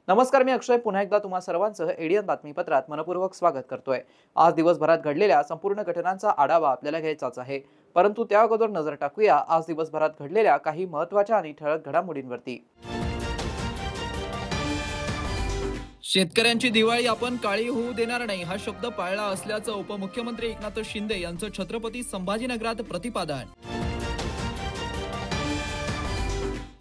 नमस्कार, मी अक्षय पुन्हा एकदा तुम्हा सर्वांचं एडीएन बातमीपत्रात मनपूर्वक स्वागत करतोय। आज दिवसभरात घडलेल्या संपूर्ण घटनांचा आढावा आपल्याला घ्यायचाच आहे, परंतु त्या अगोदर नजर टाकूया आज दिवसभरात घडलेल्या काही महत्त्वाच्या आणि ठळक घडामोडींवरती। शेतकऱ्यांची दिवाळी आपण काळी होऊ देणार नाही हा शब्द पाळला असल्याचं उपमुख्यमंत्री एकनाथ शिंदे यांचं छत्रपती संभाजीनगरात प्रतिपादन।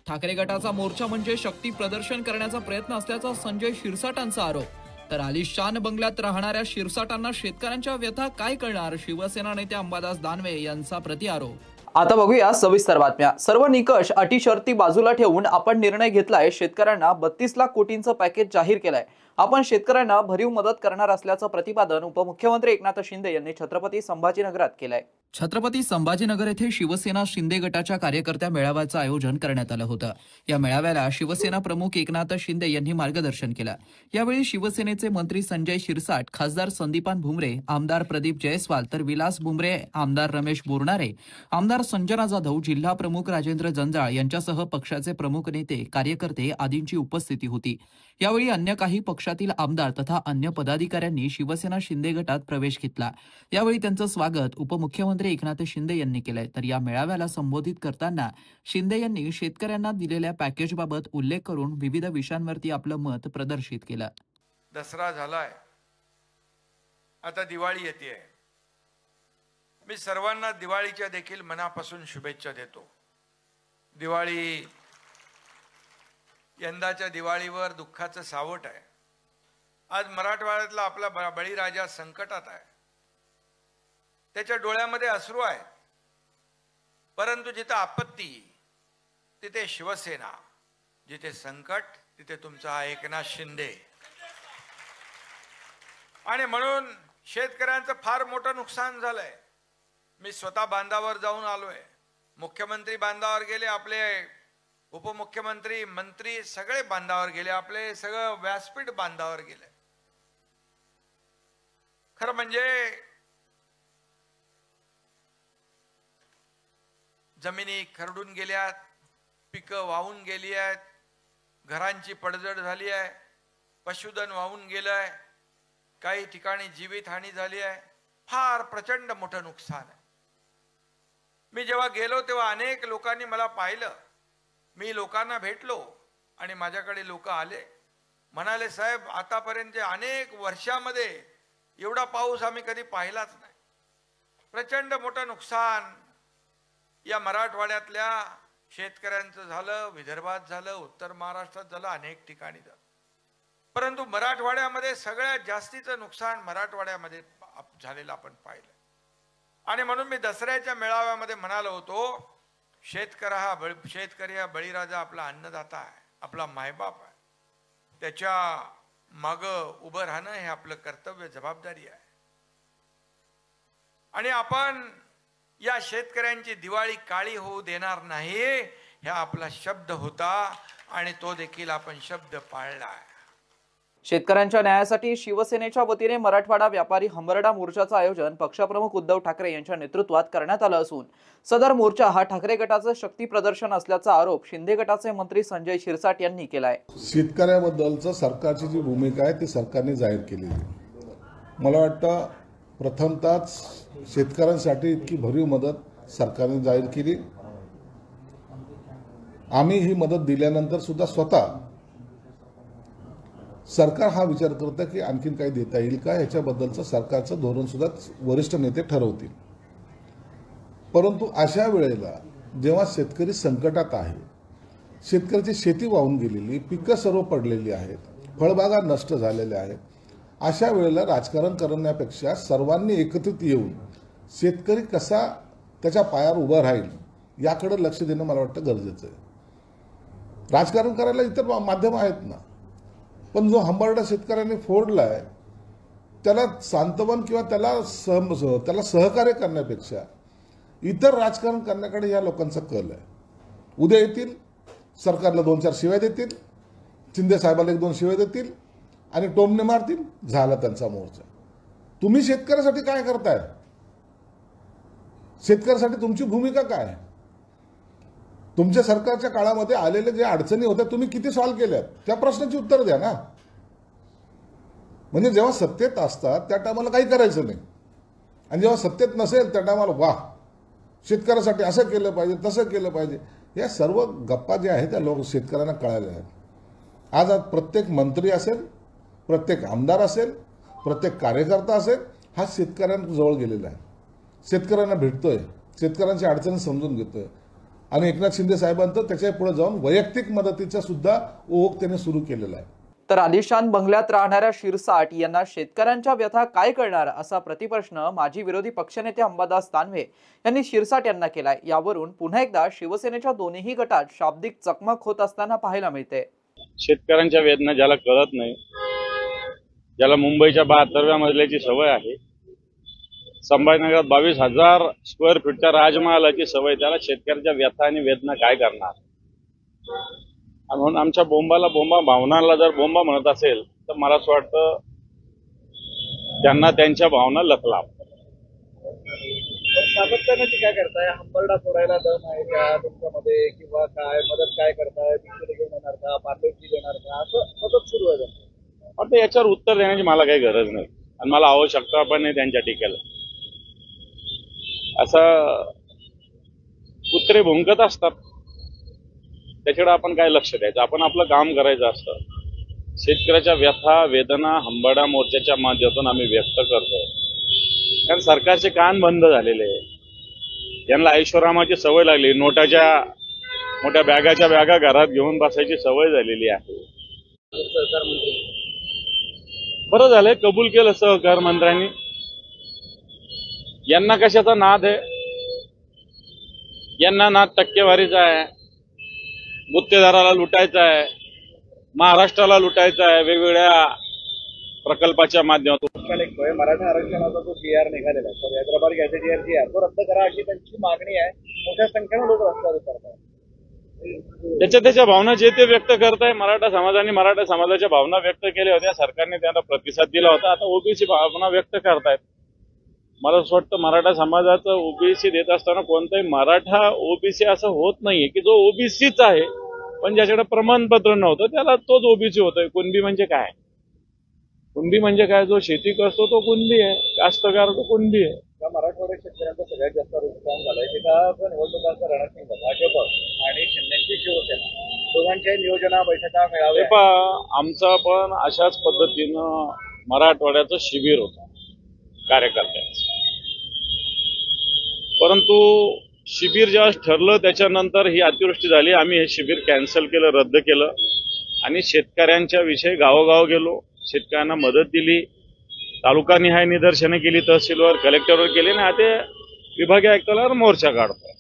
ठाकरे गटाचा मोर्चा म्हणजे शक्ती प्रदर्शन करण्याचा प्रयत्न असल्याचा संजय शिरसाटांचा आरोप। तर आलिशान बंगल्यात राहणाऱ्या शिरसाटांना शेतकऱ्यांच्या व्यथा काय कळणार, शिवसेना नेते अंबादास दानवे यांचा प्रतिआरोप। आता बघूया सविस्तर बातम्या। सर्व निकष अटी शर्ती बाजूला ठेवून आपण निर्णय घेतलाय। शेतकऱ्यांना 32 लाख कोटींचं पॅकेज जाहीर केलंय। आपण शेतकऱ्यांना भरीव मदत करणार असल्याचं प्रतिपादन उपमुख्यमंत्री एकनाथ शिंदे यांनी छत्रपती संभाजीनगरात केलंय। छत्रपती संभाजीनगर येथे शिवसेना शिंदे गटाच्या कार्यकर्त्या मेळाव्याचं आयोजन करण्यात आलं होतं। या मेळाव्याला शिवसेना प्रमुख एकनाथ शिंदे यांनी मार्गदर्शन केलं। यावेळी शिवसेनेचे मंत्री संजय शिरसाट, खासदार संदीपान भुमरे, आमदार प्रदीप जयस्वाल, तर विलास भुमरे, आमदार रमेश बोरनारे, आमदार संजना जाधव, जिल्हा प्रमुख राजेंद्र जंजाळ यांच्यासह पक्षाचे प्रमुख नेते, कार्यकर्ते आदींची उपस्थिती होती। यावेळी अन्य काही पक्षातील आमदार तथा अन्य पदाधिकाऱ्यांनी शिवसेना शिंदे गटात प्रवेश घेतला। यावेळी त्यांचं स्वागत उपमुख्यमंत्री एकनाथ शिंदे यांनी केलंय। तर या मेळाव्याला संबोधित करताना शिंदे यांनी शेतकऱ्यांना दिलेल्या पॅकेजबाबत उल्लेख करून विविध विषयांवरती आपलं मत प्रदर्शित केलं। दसरा झालाय, आता दिवाळी येते। मी सर्वांना दिवाळीच्या देखील मनापासून शुभेच्छा देतो। दिवाळी यंदाच्या दिवाळीवर दुःखाचं सावट आहे। आज मराठवाड्यातला आपला बळीराजा संकटात आहे, त्याच्या डोळ्यामध्ये अश्रू आहे। परंतु जिथे आपत्ती तिथे शिवसेना, जिथे संकट तिथे तुमचा एकनाथ शिंदे। आणि म्हणून शेतकऱ्यांचं फार मोठं नुकसान झालंय। मी स्वतः बांधावर जाऊन आलोय, मुख्यमंत्री बांधावर गेले, आपले उपमुख्यमंत्री, मंत्री सगळे बांधावर गेले, आपले सगळं व्यासपीठ बांधावर गेले। खरं म्हणजे जमिनी खरडून गेल्यात, पिकं वाहून गेली आहेत, घरांची पडझड झाली आहे, पशुधन वाहून गेलंय, काही ठिकाणी जीवितहानी झाली आहे, फार प्रचंड मोठं नुकसान आहे। मी जेव्हा गेलो तेव्हा अनेक लोकांनी मला पाहिलं, मी लोकांना भेटलो आणि माझ्याकडे लोक आले, म्हणाले साहेब आतापर्यंत अनेक वर्षामध्ये एवढा पाऊस आम्ही कधी पाहिलाच नाही। प्रचंड मोठं नुकसान या मराठवाड्यातल्या शेतकऱ्यांचं झालं, विदर्भात झालं, उत्तर महाराष्ट्रात झालं, अनेक ठिकाणी झालं। परंतु मराठवाड्यामध्ये सगळ्यात जास्तीचं नुकसान मराठवाड्यामध्ये झालेलं आपण पाहिलं। आणि म्हणून मी दसऱ्याच्या मेळाव्यामध्ये म्हणालो होतो, शेतकरी हा बळीराजा आपला अन्नदाता आहे, आपला मायबाप आहे, त्याच्या मागं उभं राहणं हे आपलं कर्तव्य, जबाबदारी आहे। आणि आपण या शेतकऱ्यांची दिवाळी काळी होऊ देणार नाही हा आपला शब्द होता आणि तो देखील आपण शब्द पाळला आहे। शेतकऱ्यांच्या न्यायासाठी शिवसेनेच्या वतीने मराठवाडा व्यापारी हंबरडा मोर्चाचं आयोजन पक्षप्रमुख उद्धव ठाकरे यांच्या नेतृत्वात करण्यात आलं असून सदर मोर्चा हा ठाकरे गटाचं शक्ती प्रदर्शन असल्याचा आरोप शिंदे गटाचे मंत्री संजय शिरसाट यांनी केलाय। शेतकऱ्याबद्दलचं सरकारची जी भूमिका आहे ती सरकारने जाहीर केली आहे। मला वाटतं प्रथमतःच शेतकऱ्यांसाठी इतकी भरीव मदत सरकारने जाहीर केली। आम्ही ही मदत दिल्यानंतर सुद्धा स्वतः सरकार हा विचार करतं की आणखीन काही देता येईल का, याच्याबद्दलचं सरकारचं धोरण सुद्धा वरिष्ठ नेते ठरवतील। परंतु अशा वेळेला जेव्हा शेतकरी संकटात आहे, शेतकऱ्याची शेती वाहून गेलेली, पिकं सर्व पडलेली आहेत, फळबागा नष्ट झालेल्या आहेत, अशा वेळेला राजकारण करण्यापेक्षा सर्वांनी एकत्रित येऊन शेतकरी कसा त्याच्या पायावर उभा राहील याकडे लक्ष देणं मला वाटतं गरजेचं आहे। राजकारण करायला इतर माध्यम आहेत ना, पण जो हंबरडा शेतकऱ्यांनी फोडलाय त्याला सांत्वन किंवा त्याला सहकार्य करण्यापेक्षा इतर राजकारण करण्याकडे या लोकांचा कल आहे. उद्या येतील, सरकारला 2-4 शिव्या देतील, शिंदे साहेबाला 1-2 शिव्या देतील आणि टोमणे मारतील, झाला त्यांचा मोर्चा. तुम्ही शेतकऱ्यासाठी काय करताय? शेतकऱ्यासाठी तुमची भूमिका काय? तुमच्या सरकारच्या काळामध्ये आलेले जे अडचणी होत्या तुम्ही किती सॉल्व्ह केल्यात? त्या प्रश्नाची उत्तर द्या ना. म्हणजे जेव्हा सत्तेत असतात त्या टायमाला काही करायचं नाही, आणि जेव्हा सत्तेत नसेल त्या टायमाला वाह, शेतकऱ्यासाठी असं केलं पाहिजे, तसं केलं पाहिजे. या सर्व गप्पा ज्या आहेत त्या शेतकऱ्यांना कळाल्या आहेत. आज प्रत्येक मंत्री असेल, प्रत्येक आमदार असेल, प्रत्येक कार्यकर्ता असेल, हा शेतकऱ्यांजवळ गेलेला आहे, शेतकऱ्यांना भेटतोय, शेतकऱ्यांची अडचणी समजून घेतोय. आणि एकनाथ शिंदे साहेबांचं त्याच्या पुढे जाऊन वैयक्तिक मदतीचा सुद्धा ओघ त्याने सुरू केलेला आहे. तर आलिशान बंगल्यात राहणाऱ्या शिरसाट यांना शेतकऱ्यांच्या व्यथा काय कळणार असा प्रतिप्रश्न माजी विरोधी पक्षनेते अंबादास दानवे यांनी शिरसाट यांना केलाय. यावरून पुन्हा एकदा शिवसेनेच्या दोन्ही गटात शाब्दिक चकमक होत असताना पाहायला मिळते. शेतकऱ्यांच्या वेदना ज्याला कळत नाही, ज्याला मुंबईच्या 72व्या मजल्याची सवय आहे, संभाजीनगरात 22,000 स्क्वेअर फीटच्या राजमहालाची सवय, त्याला शेतकऱ्याच्या व्यथा आणि वेदना काय करणार? म्हणून आमच्या बोंबा भावनांना जर बोंबा म्हणत असेल तर मला असं वाटतं त्यांना त्यांच्या भावना लखला. सातत्याने ती काय करताय? हंबरडा फोडायला दम आहे का तुमच्यामध्ये, किंवा काय मदत काय करताय? तिकडे घेऊन येणार का, पार्लरची देणार का, असं सतत सुरू आहे. आता याच्यावर उत्तर देण्याची मला काही गरज नाही आणि मला आवश्यकता पण नाही त्यांच्या टीकेला. असं कुत्रे भुंकत असतात, त्याच्याकडे आपण काय लक्ष द्यायचं? आपण आपलं काम करायचं असतं. शेतकऱ्याच्या व्यथा वेदना हंबरडा मोर्चाच्या माध्यमातून आम्ही व्यक्त करतोय. कारण सरकारचे कान बंद झालेले, यांना ऐशोरामाची सवय लागली, नोटाच्या मोठ्या बॅगाच्या बॅगा घरात घेऊन बसायची सवय झालेली आहे. सहकार मंत्री बरं झालंय कबूल केलं सहकार मंत्र्यांनी. यांना कशाचा नाद आहे? यांना नाद टक्केवारीचा आहे, गुत्तेदाराला लुटायचा आहे, महाराष्ट्राला लुटायचा आहे वेगवेगळ्या प्रकल्पाच्या माध्यमातून. मराठा आरक्षणाचा जो GR निघालेला आहे, तर हैदराबाद गॅझेटियर GR तो रद्द करा अशी त्यांची मागणी आहे. मोठ्या संख्येने लोक रस्त्यावर उतरतात. त्याच्या भावना जे ते व्यक्त करताय. मराठा समाजाने मराठा समाजाच्या भावना व्यक्त केल्या होत्या, सरकारने त्यांना प्रतिसाद दिला होता. आता ओबीसी भावना व्यक्त करतायत. मला असं वाटतं मराठा समाजाचं ओबीसी देत असताना कोणताही मराठा ओबीसी असं होत नाहीये की जो ओबीसीच आहे पण ज्याच्याकडे प्रमाणपत्र नव्हतं त्याला तोच ओबीसी होतोय. कुणबी म्हणजे काय? कुणबी म्हणजे काय? जो शेती करतो तो कुणबी आहे, कास्तकार तो कुणबी आहे. त्या मराठवाड्यात शेतकऱ्यांचा सगळ्यात जास्त नुकसान झालंय. एका निवडणुकांचा रणसिंग भाजप आणि शिंदेची शिवसेना दोघांच्या नियोजना बैठका मिळाव्या. आमचा पण अशाच पद्धतीनं मराठवाड्याचं शिबिर होतं कार्यकर्त्यांचं, परंतु शिबिर जेव्हा ठरलं त्याच्यानंतर ही अतिवृष्टी झाली. आम्ही हे शिबिर कॅन्सल केलं, रद्द केलं आणि शेतकऱ्यांच्या विषयी गावोगाव गेलो, शेतकऱ्यांना मदत दिली, तालुकानिहाय निदर्शनं केली, तहसीलवर कलेक्टरवर केली आणि आता विभागीय आयुक्तालयावर मोर्चा काढतोय.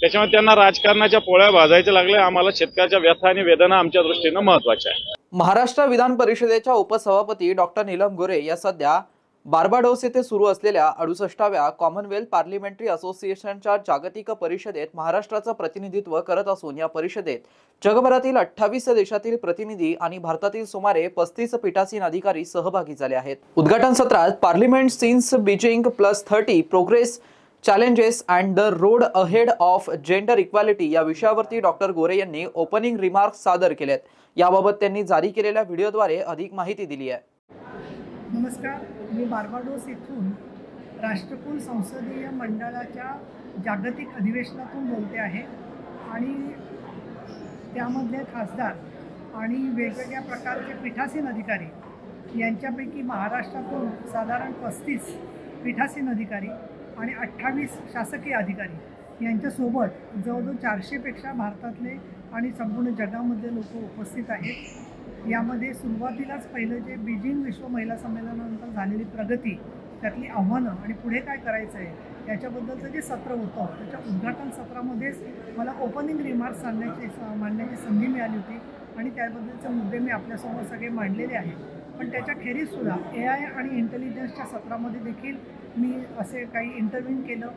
त्याच्यामुळे त्यांना राजकारणाच्या पोळ्या भाजायच्या लागल्या. आम्हाला शेतकऱ्याच्या व्यथा आणि वेदना आमच्या दृष्टीनं महत्वाच्या आहे. महाराष्ट्र विधान परिषदेच्या उपसभापती डॉक्टर नीलम गोरे या सध्या बार्बाडोस येथे सुरू असलेल्या 68व्या कॉमनवेल्थ पार्लिमेंटरी असोसिएशनच्या जागतिक परिषदेत महाराष्ट्राचं प्रतिनिधित्व करत असून या परिषदेत जगभरातील 28 देशातील प्रतिनिधी आणि भारतातील सुमारे 35 पीठासीन अधिकारी सहभागी झाले आहेत. उद्घाटन सत्रात parliament since Beijing +30 progress challenges and the road ahead of gender equality या विषयावरती डॉक्टर गोरे यांनी ओपनिंग रिमार्क्स सादर केलेत. याबाबत त्यांनी जारी केलेल्या व्हिडिओद्वारे अधिक माहिती दिली आहे. नमस्कार, मी बार्बाडोस येथून राष्ट्रकुल संसदीय मंडळाच्या जागतिक अधिवेशनातून बोलते आहे आणि त्यामधले खासदार आणि वेगवेगळ्या प्रकारचे पीठासीन अधिकारी यांच्यापैकी महाराष्ट्रातून साधारण 35 पीठासीन अधिकारी आणि 28 शासकीय अधिकारी यांच्यासोबत जवळजवळ 400पेक्षा भारतातले आणि संपूर्ण जगामधले लोक उपस्थित आहेत. यामध्ये सुरुवातीलाच पहिलं जे बीजिंग विश्व महिला संमेलनानंतर झालेली प्रगती, त्यातली आव्हानं आणि पुढे काय करायचं आहे याच्याबद्दलचं जे सत्र होतं त्याच्या उद्घाटन सत्रामध्येच मला ओपनिंग रिमार्क्स मांडण्याची संधी मिळाली होती आणि त्याबद्दलचे मुद्दे मी आपल्यासमोर सगळे मांडलेले आहेत. पण त्याच्या खेरीजसुद्धा AI आणि इंटेलिजन्सच्या सत्रामध्ये देखील मी असे काही इंटरव्ह्यू केलं.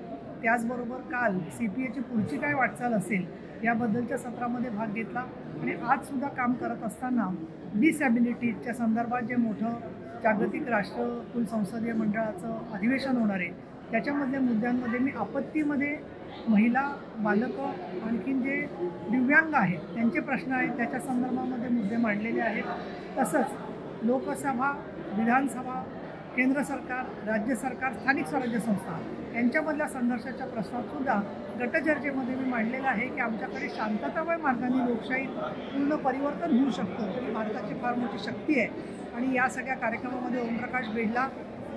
त्याचबरोबर काल CPAची पुढची काय वाटचाल असेल याबद्दलच्या सत्रामध्ये भाग घेतला. आणि आजसुद्धा काम करत असताना डिसॅबिलिटीच्या संदर्भात जे मोठं जागतिक राष्ट्रकुल संसदीय मंडळाचं अधिवेशन होणार आहे त्याच्यामधल्या मुद्द्यांमध्ये मी आपत्तीमध्ये महिला, बालकं, आणखीन जे दिव्यांग आहेत त्यांचे प्रश्न आहेत त्याच्या संदर्भामध्ये मुद्दे मांडलेले आहेत. तसंच लोकसभा, विधानसभा, केंद्र सरकार, राज्य सरकार, स्थानिक स्वराज्य संस्था यांच्यामधल्या संघर्षाच्या प्रश्नातसुद्धा गटचर्चेमध्ये मी मांडलेलं आहे की आमच्याकडे शांततामय मार्गाने लोकशाही पूर्ण परिवर्तन होऊ शकतं. तरी भारताची फार मोठी शक्ती आहे. आणि या सगळ्या कार्यक्रमामध्ये ओमप्रकाश बेडला,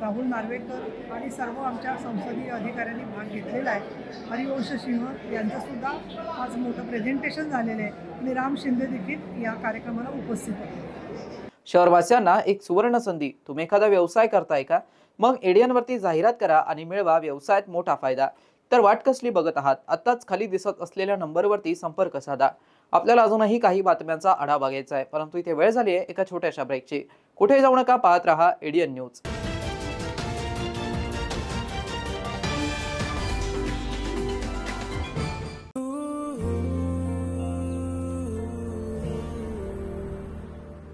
राहुल नार्वेकर आणि सर्व आमच्या संसदीय अधिकाऱ्यांनी भाग घेतलेला आहे. हरिवंश सिंह यांचंसुद्धा आज मोठं प्रेझेंटेशन झालेलं आहे. आणि राम शिंदे देखील या कार्यक्रमाला उपस्थित होते. शहरवासियांना एक सुवर्ण संधी. तुम्ही एखादा व्यवसाय करताय का? मग एडियनवरती जाहिरात करा आणि मिळवा व्यवसायात मोठा फायदा. तर वाट कसली बघत आहात? आत्ताच खाली दिसत असलेल्या नंबरवरती संपर्क साधा. आपल्याला अजूनही काही बातम्यांचा आढावा घ्यायचा आहे, परंतु इथे वेळ झाली आहे एका छोट्याशा ब्रेकची. कुठे जाऊ नका, पाहत रहा एडियन न्यूज.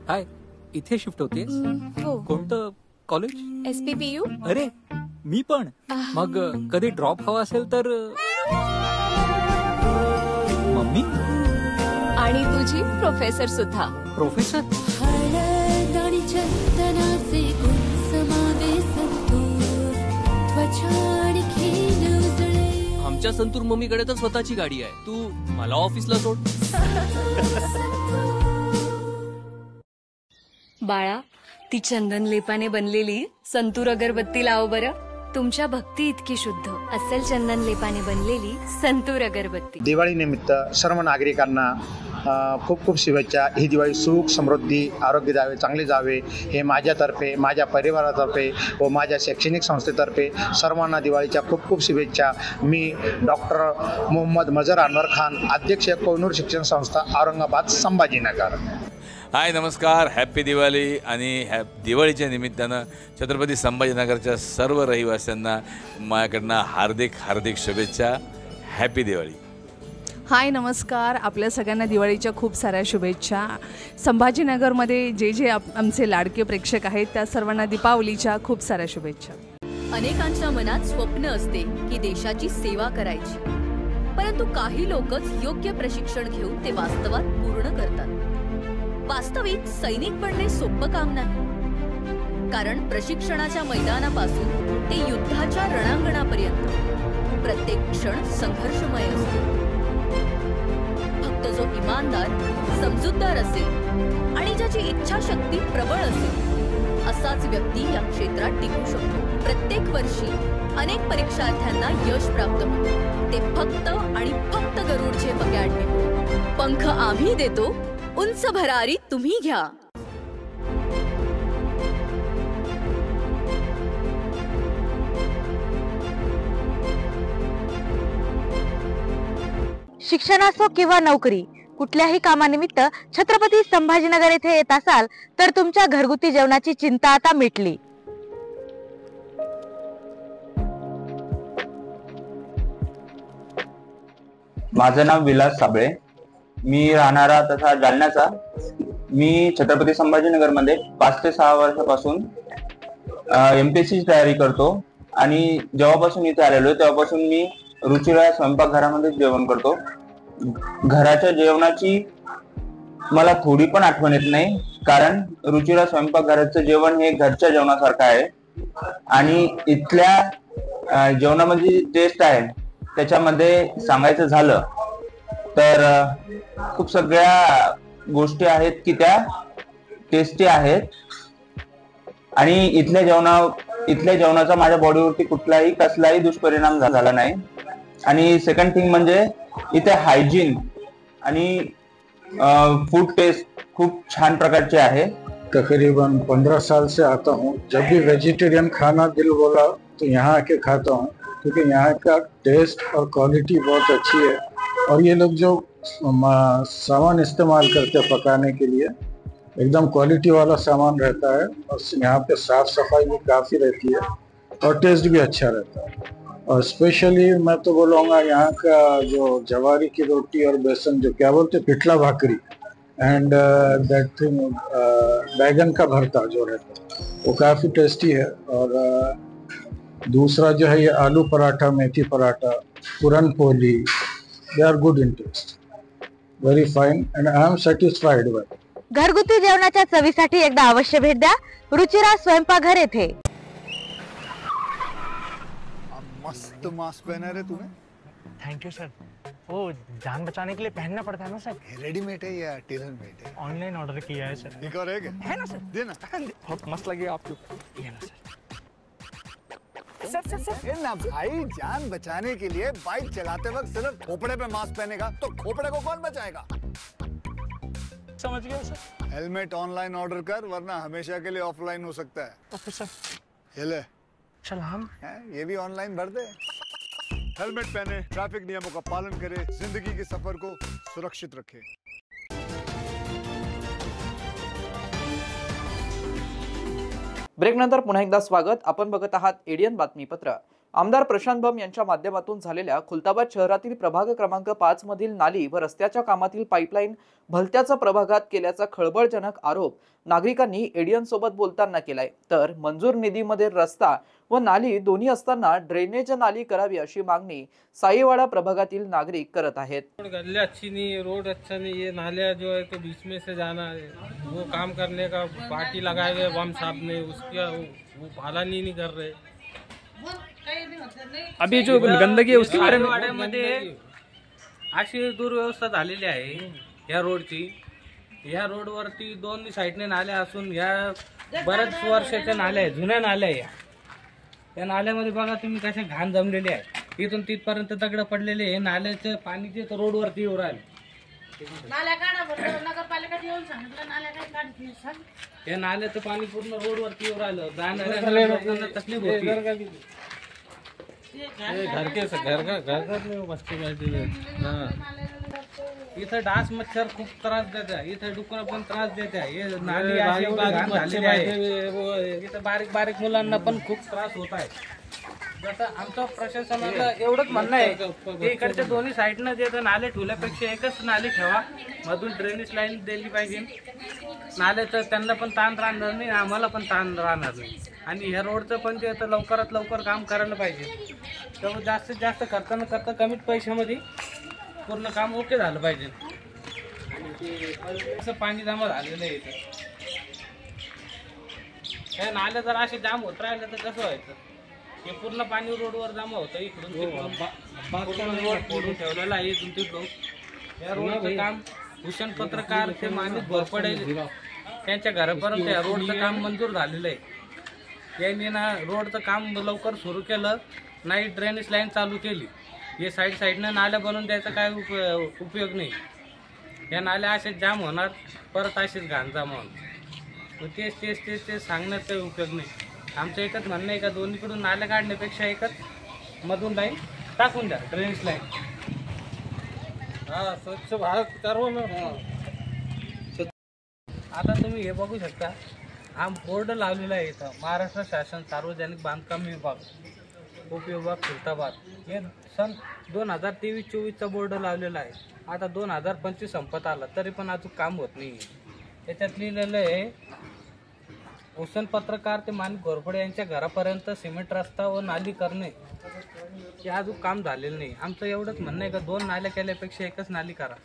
हाय, इथे शिफ्ट होतेस? हो. कोणतं कॉलेज? SPPU. अरे मी पण. मग कधी ड्रॉप हवा असेल तर मम्मी आणि तुझी प्रोफेसर सुद्धा. प्रोफेसर? आमच्या संतूर मम्मीकडे तर स्वतःची गाडी आहे. तू मला ऑफिसला सोड. बाळा, ती चंदन लेपाने बनलेली संतूर अगरबत्ती लाव बरं. तुमच्या भक्ती इतकी शुद्ध, अस्सल चंदन लेपाने बनलेली संतूर अगरबत्ती. दिवाळी निमित्त सर्व नागरिकांना खूप खूप शुभेच्छा. ही दिवाळी सुख, समृद्धी, आरोग्य द्यावे, चांगले जावे हे माझ्यातर्फे, माझ्या परिवारातर्फे व माझ्या शैक्षणिक संस्थेतर्फे सर्वांना दिवाळीच्या खूप खूप शुभेच्छा. मी डॉक्टर मोहम्मद मजर अनवर खान, अध्यक्ष कोहिनूर शिक्षण संस्था, औरंगाबाद, संभाजीनगर. हाय, नमस्कार, हॅप्पी दिवाळी. आणि दिवाळीच्या निमित्तानं छत्रपती संभाजीनगरच्या सर्व रहिवाशांना माझ्याकडनं हार्दिक हार्दिक शुभेच्छा. हॅप्पी दिवाळी. हाय, नमस्कार. आपल्या सगळ्यांना दिवाळीच्या खूप साऱ्या शुभेच्छा. संभाजीनगरमध्ये जे आमचे लाडके प्रेक्षक आहेत त्या सर्वांना दीपावलीच्या खूप साऱ्या शुभेच्छा. अनेकांच्या मनात स्वप्न असते की देशाची सेवा करायची, परंतु काही लोकच योग्य प्रशिक्षण घेऊन ते वास्तवात पूर्ण करतात. वास्तविक सैनिक बनणे सोपं काम नाही, कारण प्रशिक्षणाच्या मैदानापासून ते युद्धाच्या रणांगणापर्यंत प्रत्येक क्षण संघर्षमय असतो. फक्त जो इमानदार, समजूतदार असेल आणि ज्याची इच्छाशक्ती प्रबळ असेल असाच व्यक्ती या क्षेत्रात टिकू शकतो. प्रत्येक वर्षी अनेक परीक्षार्थ्यांना यश प्राप्त होते, ते फक्त आणि फक्त गरुडचे पगाडणे. पंख आम्ही देतो, उंच भरारी तुम्ही घ्या. शिक्षण असो किंवा नोकरी, कुठल्याही कामानिमित्त छत्रपती संभाजीनगर येथे येत असाल तर तुमच्या घरगुती जेवणाची चिंता आता मिटली. माझं नाव विलास साबळे. मी राहणारा तथा जालन्याचा. मी छत्रपती संभाजीनगरमध्ये 5 ते 6 वर्षापासून MPSC ची तयारी करतो आणि जेव्हापासून इथे आलेलो तेव्हापासून मी रुचिरा स्वयंपाकघरामध्ये जेवण करतो. घराच्या जेवणाची मला थोडी पण आठवण येत नाही, कारण रुचिरा स्वयंपाकघराचं जेवण हे घरच्या जेवणासारखं आहे. आणि इथल्या जेवणामध्ये टेस्ट आहे त्याच्यामध्ये सांगायचं झालं तर खूप सगळ्या गोष्टी आहेत की त्या टेस्टी आहेत. आणि इथल्या जेवणाचा माझ्या बॉडीवरती कसलाही दुष्परिणाम झाला नाही. आणि सेकंड थिंग म्हणजे इथे हायजीन आणि फूड टेस्ट खूप छान प्रकारचे आहे. तकरीबन 15 साल से आता हूँ. जब भी वेजिटेरियन खाना दिल बोला तो यहाँ आके खाता हूँ, क्योंकि यहाँ का टेस्ट और क्वालिटी बहुत अच्छी है. और ये लोग जो सामान इस्तेमाल करते हैं पकाने के लिए एकदम क्वालिटी वाला सामान रहता है और यहाँ पे साफ सफाई भी काफ़ी रहती है और टेस्ट भी अच्छा रहता है। और स्पेशली मैं तो बोलूँगा यहाँ का जो जवारी की रोटी और बेसन जो क्या बोलते पिठला भाकरी एंड दैट थिंग बैगन का भरता जो रहता है वो काफ़ी टेस्टी है। और दूसरा जो है ये आलू पराठा, मेथी paratha, puran poli, they are good in taste, very fine and I am satisfied by. घरगुती जेवणाच्या चवीसाठी एकदा अवश्य भेट द्या रुचिरा स्वयंपाकघर येथे। मस्त मास्क पहना रे तूने। Thank you sir. वो जान बचाने के लिए पहनना पड़ता है ना सर। रेडीमेड है या टेलर मेड है? ऑनलाइन ऑर्डर किया है सर। एक और है क्या? है ना सर। देना। बहुत मस्त लगे आपको। ये ना सर। सर ना भाई, जान बचाने के लिए बाइक चलाते वक्त सिर्फ खोपड़े पे मास्क पहनेगा तो खोपड़े को कौन बचाएगा? समझ गया सर। हेलमेट ऑनलाइन ऑर्डर कर, वरना हमेशा के लिए ऑफलाइन हो सकता है। Okay sir. ये ले सलाम। ये भी ऑनलाइन भर दे। हेलमेट पहने, ट्रैफिक नियमों का पालन करे, जिंदगी के सफर को सुरक्षित रखे। ब्रेकनंतर पुन्हा एकदा स्वागत। आपण बघत आहात एडियन बातमीपत्र। आमदार प्रशांत बंब यांच्या माध्यमातून झालेल्या खुलताबाद शहरातील प्रभाग क्रमांक 5 मधील नाली व रस्त्याच्या कामातील पाईपलाईन भलत्याचा प्रभागात केल्याचा खळबळजनक आरोप नागरिकांनी एडियन सोबत बोलताना केलाय। तर मंजूर निधीमध्ये रस्ता व नाली दोन्ही असताना ड्रेनेज नाली करावी अशी मागणी साईवाडा प्रभागातील नागरिक करत आहेत। गली अच्छी नहीं, रोड अच्छा नहीं, ये नालियाँ जो है तो बीच में से जाना है, वो काम करने का पार्टी लगाए गए वम साहब ने, उसका वो पालन ही नहीं कर रहे। अभी जो गंदगी है उसके बारे में वाड्यामध्ये अशी दुर्व्यवस्था झालेली आहे या रोडची। या रोडवरती दोन्ही साईडने नाल्या असून या बऱ्याच वर्षाच्या नाल्या आहे, जुन्या नाल्या आहे। या नाल्यामध्ये बघा तुम्ही कशा घाण जमलेली आहे, इथून तिथपर्यंत दगड पडलेले आहे। नाल्याचं पाणी जे रोडवरती येऊ राहिलं। नाल्या काढा बरं, नगरपालिका येऊन सांगितलं नाल्या काय काढत नाही सर। या नाल्याचं पाणी पूर्ण रोडवरती येऊ राहिलं, जाणाऱ्या लोकांना तकलीफ होती। घर का बसते इथं डास मच्छर खूप त्रास देत आहे, इथं डुकर पण त्रास देत आहे। हे नाली झालेली आहे, इथं बारीक बारीक मुलांना पण खूप त्रास होत आहे। जसं आमचं प्रशासनाला एवढंच म्हणणं आहे की इकडच्या दोन्ही साईडनं जे नाले ठेवल्यापेक्षा एकच नाली ठेवा, मधून ड्रेनेज लाईन दिली पाहिजे। नाल्याचं त्यांना पण ताण राहणार नाही, आम्हाला पण ताण राहणार नाही। आणि ह्या रोडचं पण जे तर लवकरात लवकर काम करायला पाहिजे। तर जास्तीत जास्त खर्च न करता कमीत पैशामध्ये पूर्ण काम ओके झालं पाहिजे। असं पाणी जमा झालेलं आहे इथं। हे नाल्या जर असे जाम होत राहिलं तर कसं व्हायचं? हे पूर्ण पाणी रोडवर जमा होतं, इकडून तिकडून रोड फोडून ठेवलेला आहे इथून तिकडून। या रोडचं काम भूषण पत्रकार ते माणिक घोरपडे त्यांच्या घरापर्यंत या रोडचं काम मंजूर झालेलं आहे। यांनी ना रोडचं काम लवकर सुरू केलं नाही, ड्रेनेज लाईन चालू केली। हे साईडनं नाल्या बनवून द्यायचा काय उपयोग नाही। या नाल्या असेच जाम होणार, परत असेच घाण जमा होणार। तेच सांगण्यात काही उपयोग नाही। आमचं एकच म्हणणं आहे का दोन्हीकडून नाल्या काढण्यापेक्षा एकच मधून लाईन टाकून द्या, ड्रेनेज लाईन। हा, स्वच्छ भारत करू ना। आता तुम्ही हे बघू शकता, हा बोर्ड लावलेला आहे इथं, महाराष्ट्र शासन सार्वजनिक बांधकाम विभाग उपविभाग खुलताबाद। हे सन 2023-24चा बोर्ड लावलेला आहे। आता 2025 संपत आला तरी पण अजून काम होत नाही। त्याच्यात लिहिलेलं आहे भूषण पत्रकार ते माणिक घोरपडे यांच्या घरापर्यंत सिमेंट रस्ता व नाली करणे, हे अजून काम झालेलं नाही। आमचं एवढंच म्हणणं आहे का 2 नाल्या केल्यापेक्षा एकच नाली करा,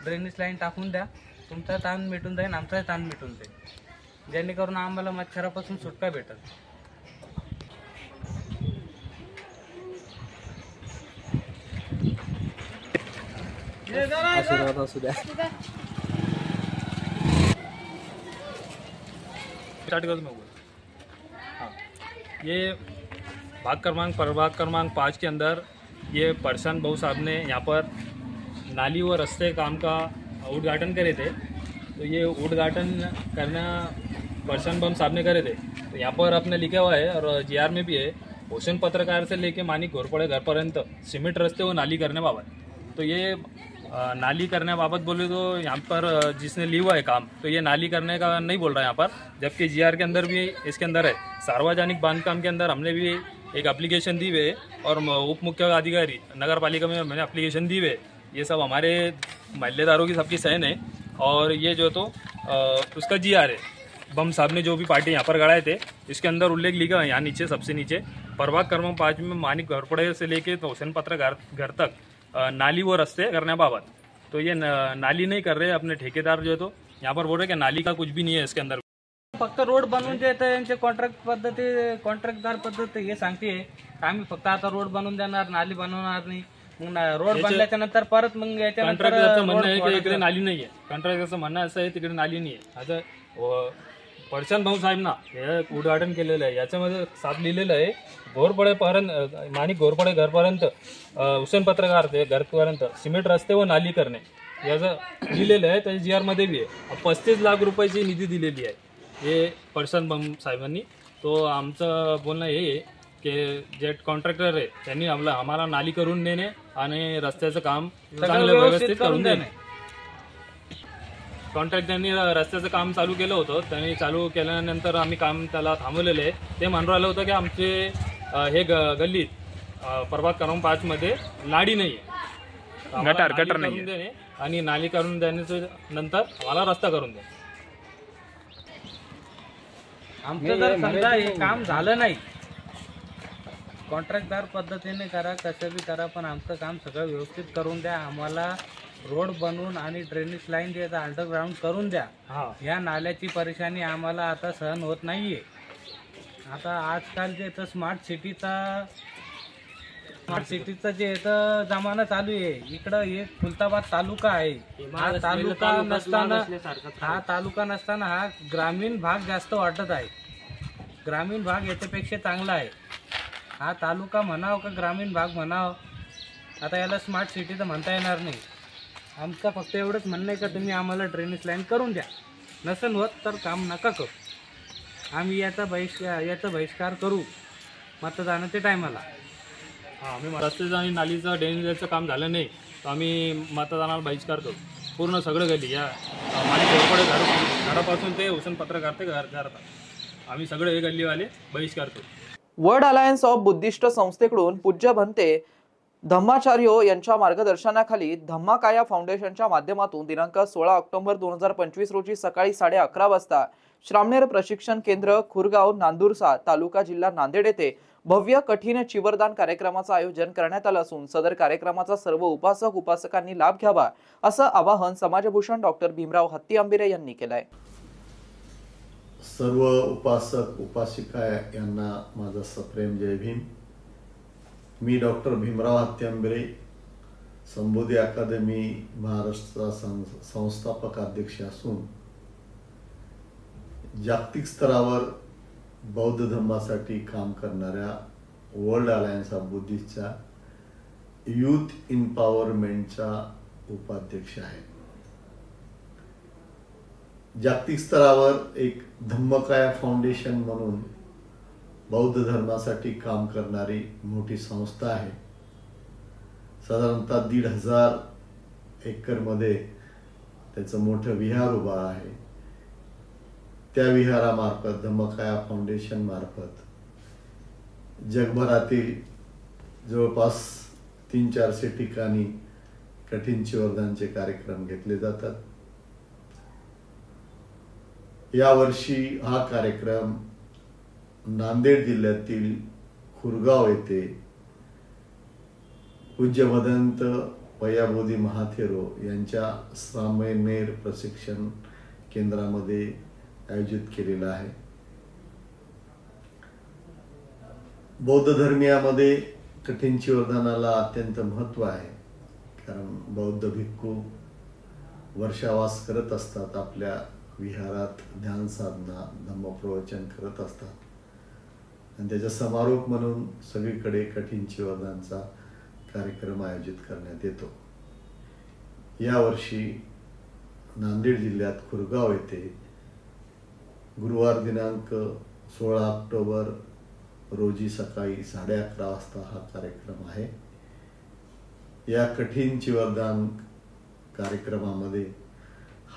ड्रेनेज लाईन टाकून द्या, तुमचा ताण मिटून जाईल, आमचाही ताण मिटून जाईल, जेणेकरून आम्हाला मच्छरापासून सुटका भेटेल। आशीर्वाद असू द्या। ये प्रभाग क्रमांक 5 के अंदर ये प्रशांत भाऊ साहब ने यहाँ पर नाली व रास्ते काम का उद्घाटन करे थे। तो ये उद्घाटन करना प्रशांत बम साहब ने करे थे। तो यहाँ पर अपने लिखा हुआ है और जीआर में भी है, भूषण पत्रकार से लेके माणिक घोरपडे घरपर्यंत सिमेंट रस्ते व नाली करने बाबत। तो ये नाली करने बाबत बोले तो यहाँ पर जिसने लिया है काम, तो ये नाली करने का नहीं बोल रहा है यहाँ पर, जबकि जीआर के अंदर भी इसके अंदर है। सार्वजनिक बांधकाम के अंदर हमने भी एक एप्लीकेशन दी हुई है और उप मुख्य अधिकारी नगर पालिका में मैंने एप्लीकेशन दी हुई है। ये सब हमारे महल्लेदारों की सबकी सहन है और ये जो तो उसका जीआर है। बम साहब ने जो भी पार्टी यहाँ पर गड़ाए थे, इसके अंदर उल्लेख लिखा है यहाँ नीचे, सबसे नीचे प्रभाग क्रमांक 5 में मानिक घोरपड़े से लेके तो हुसैन पत्र घर तक नाली व रस्ते करण्याबाबत, तो ये नाली नहीं कर रहे अपने ठेकेदार जो है, तो यहाँ पर बोल रहे कि नाली का कुछ भी नहीं है इसके अंदर। फक्त रोड बनवून देत यांचे कॉन्ट्रॅक्टदार पद्धती हे सांगते आम्ही फक्त आता रोड बनवून देणार, नाली बनवणार नाही। मग रोड बनल्याच्या नंतर परत मग कॉन्ट्रॅक्टरचं म्हणणं आहे की इकडे नाली नाही आहे, कॉन्ट्रॅक्टरचं म्हणणं असं आहे तिकडे नाली नाही आहे। आता परशान भाऊ साहेब ना हे उद्घाटन केलेलं आहे, याच्यामध्ये साफ लिहिलेलं आहे घोरपडेपर्यंत, माणिक घोरपडे घरपर्यंत, हुसेन पत्रकार ते घरपर्यंत सिमेंट रस्ते व नाली करणे याचं लिहिलेलं आहे। त्याच्या जीआर मध्ये बी आहे 35 लाख रुपयाची निधी दिलेली आहे हे परशान भाऊ साहेबांनी। तो आमचं बोलणं हे आहे की जे कॉन्ट्रॅक्टर आहे त्यांनी आम्हाला नाली करून देणे आणि रस्त्याचं काम चांगलं व्यवस्थित करून देणे। कॉन्ट्रॅक्ट त्यांनी रस्त्याचं काम चालू केलं होतं, त्यांनी चालू केल्यानंतर आम्ही काम त्याला थांबवलेलं आहे। ते म्हणून राहिलं होतं की आमचे हे गल्लीत प्रभाग क्रमांक 5 मध्ये नाडी नाही आहे, गटर नाही आणि नाली करून देण्याचं नंतर आम्हाला रस्ता करून द्या। आमचं जर समजा हे काम झालं नाही, कॉन्ट्रॅक्टदार पद्धतीने करा, कसं बी करा, पण आमचं काम सगळं व्यवस्थित करून द्या। आम्हाला रोड बनवून आणि ड्रेनेज लाईन जे अंडरग्राउंड करून द्या। या नाल्याची परेशानी आम्हाला आता सहन होत नाहीये। आता आजकाल जे तर स्मार्ट सिटीचा जे जमाना चालू आहे, इकडं एक खुलताबाद तालुका आहे। हा तालुका नसताना हा ग्रामीण भाग जास्त वाटत आहे। ग्रामीण भाग याच्यापेक्षा चांगला आहे। हा तालुका म्हणावं का ग्रामीण भाग म्हणावं, आता याला स्मार्ट सिटी तर म्हणता येणार नाही। आमचं फक्त एवढंच म्हणणं आहे का तुम्ही आम्हाला ड्रेनेज लाईन करून द्या, नसेल होत तर काम नका करू। आम्ही याचा बहिष्कार करू मतदानाच्या टायमाला। आम्ही रस्त्याचं आणि नालीचं ड्रेनेजचं काम झालं नाही तर आम्ही मतदानाला बहिष्कार करू। पूर्ण सगळं गल्ली या माणिक घोरपडे घरापासून ते हुसेन पत्रकार ते घर आम्ही सगळे हे गल्लीवाले बहिष्कार करू। वर्ल्ड अलायन्स ऑफ बुद्धिस्ट संस्थेकडून पूज्य भंते धम्माचार्यो यांच्या मार्गदर्शनाखाली धम्माकाया फाउंडेशनच्या माध्यमातून दिनांक 16 ऑक्टोबर 2025 रोजी सकाळी 11:30 वाजता श्रामणेर प्रशिक्षण केंद्र खुरगाव नांदुरसा तालुका जिल्हा नांदेड येथे भव्य कठीण चिवरदान कार्यक्रमाचं आयोजन करण्यात आलं असून सदर कार्यक्रमाचा सर्व उपासक उपासकांनी लाभ घ्यावा असं आवाहन समाजभूषण डॉक्टर भीमराव हत्तीआंबिरे यांनी केलंय। सर्व उपासक उपासिका यांना माझा सप्रेम जय भीम। मी डॉक्टर भीमराव हत्तीआंबिरे संबोधी अकादमी महाराष्ट्राचा संस्थापक अध्यक्ष असून जागतिक स्तरावर बौद्ध धर्मासाठी काम करणाऱ्या वर्ल्ड अलायन्स ऑफ बुद्धिस्टच्या यूथ इम्पॉवरमेंटचा उपाध्यक्ष आहे। जागतिक स्तरावर एक धम्मकाया फाउंडेशन म्हणून बौद्ध धर्मासाठी काम करणारी मोठी संस्था आहे। साधारणतः 1,500 एकरमध्ये त्याचं मोठं विहार उभा आहे। त्या विहारामार्फत धम्मकाया फाउंडेशन मार्फत जगभरातील जवळपास 300-400 ठिकाणी कठीण चिवरदानचे कार्यक्रम घेतले जातात। यावर्षी हा कार्यक्रम नांदेड जिल्ह्यातील खुरगाव येथे पूज्य भदंत पयाबोधी महाथेरो यांच्या श्रामणेर प्रशिक्षण केंद्रामध्ये आयोजित केलेला आहे। बौद्ध धर्मियामध्ये कठीण चिवरदानाला अत्यंत महत्त्व आहे, कारण बौद्ध भिक्खू वर्षावास करत असतात, आपल्या विहारात ध्यान साधना धम्मप्रवचन करत असतात आणि त्याचा समारोप म्हणून सगळीकडे कठीण चिवरदानचा कार्यक्रम आयोजित करण्यात येतो। यावर्षी नांदेड जिल्ह्यात खुरगाव येथे गुरुवार दिनांक 16 ऑक्टोबर रोजी सकाळी 11:30 वाजता हा कार्यक्रम आहे। या कठीण चिवरदान कार्यक्रमामध्ये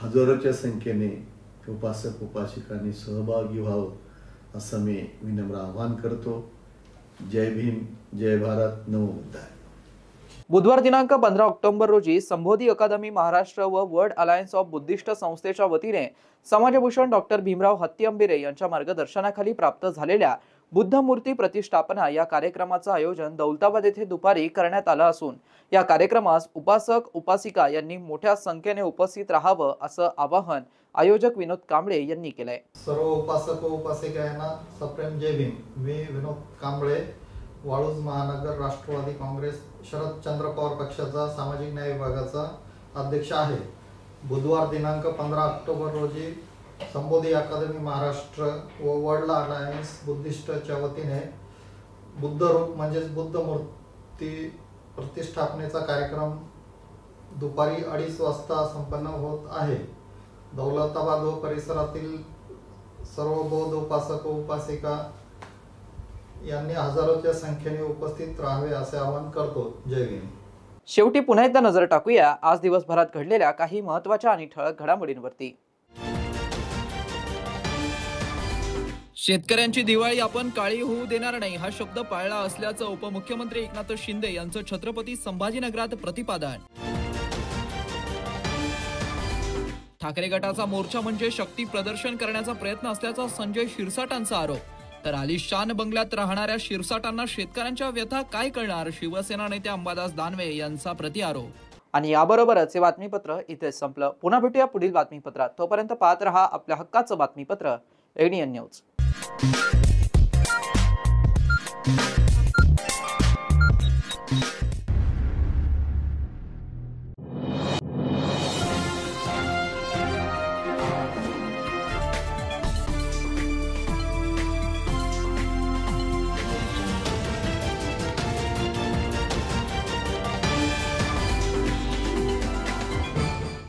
हजारोच्या संख्येने उपासक उपासिकांनी सहभागी व्हावं असं मी विनम्र आवाहन करतो. जय भीम, जय भारत, नमो बुद्धाय. बुधवार दिनांक 15 ऑक्टोबर रोजी संबोधी अकादमी महाराष्ट्र व वर्ल्ड अलायन्स ऑफ बुद्धिस्ट संस्थेच्या वतीने समाजभूषण डॉक्टर भीमराव हत्तीअंबिरे यांच्या मार्गदर्शनाखाली प्राप्त झालेल्या बुद्ध मूर्ती प्रतिष्ठापना या कार्यक्रमाचं आयोजन दौलताबाद येथे दुपारी करण्यात आलं असून या कार्यक्रमास उपासक उपासिका यांनी मोठ्या संख्येने उपस्थित राहावं असं आवाहन आयोजक विनोद कांबळे यांनी केलंय. सर्व उपासक व उपासिका यांना सप्रेम जय भीम. मी विनोद कांबळे, वाळूज महानगर राष्ट्रवादी काँग्रेस शरदचंद्र पवार पक्षाचा सामाजिक न्याय विभागाचा अध्यक्ष आहे. बुधवार दिनांक 15 ऑक्टोबर रोजी संबोधी अकादमी महाराष्ट्र व वर्ल्ड अलायन्स बुद्धिस्टच्या वतीने बुद्ध रूप म्हणजेच बुद्ध मूर्ती प्रतिष्ठापनेचा कार्यक्रम दुपारी 2:30 वाजता संपन्न होत आहे. दौलताबाद व परिसरातील सर्व बौद्ध उपासक व उपासिका यांनी हजारोच्या संख्येने उपस्थित राहावे असे आवाहन करतो. जय भीम. शेवटी पुन्हा एकदा नजर टाकूया आज दिवसभरात घडलेल्या काही महत्त्वाच्या आणि ठळक घडामोडींवरती. शेतकऱ्यांची दिवाळी आपण काळी होऊ देणार नाही हा शब्द पाळला असल्याचं उपमुख्यमंत्री एकनाथ शिंदे यांचं छत्रपती संभाजीनगरात प्रतिपादन. ठाकरे गटाचा मोर्चा म्हणजे शक्ती प्रदर्शन करण्याचा प्रयत्न असल्याचा संजय शिरसाटांचा आरोप. तर आलिशान बंगल्यात राहणाऱ्या शिरसाटांना शेतकऱ्यांच्या व्यथा काय कळणार, शिवसेना नेते अंबादास दानवे यांचा प्रतिआरोप. आणि याबरोबरच हे बातमीपत्र इथेच संपलं. पुन्हा भेटूया पुढील बातमीपत्रात. तोपर्यंत पाहत रहा आपल्या हक्काचं बातमीपत्र एडीएन न्यूज.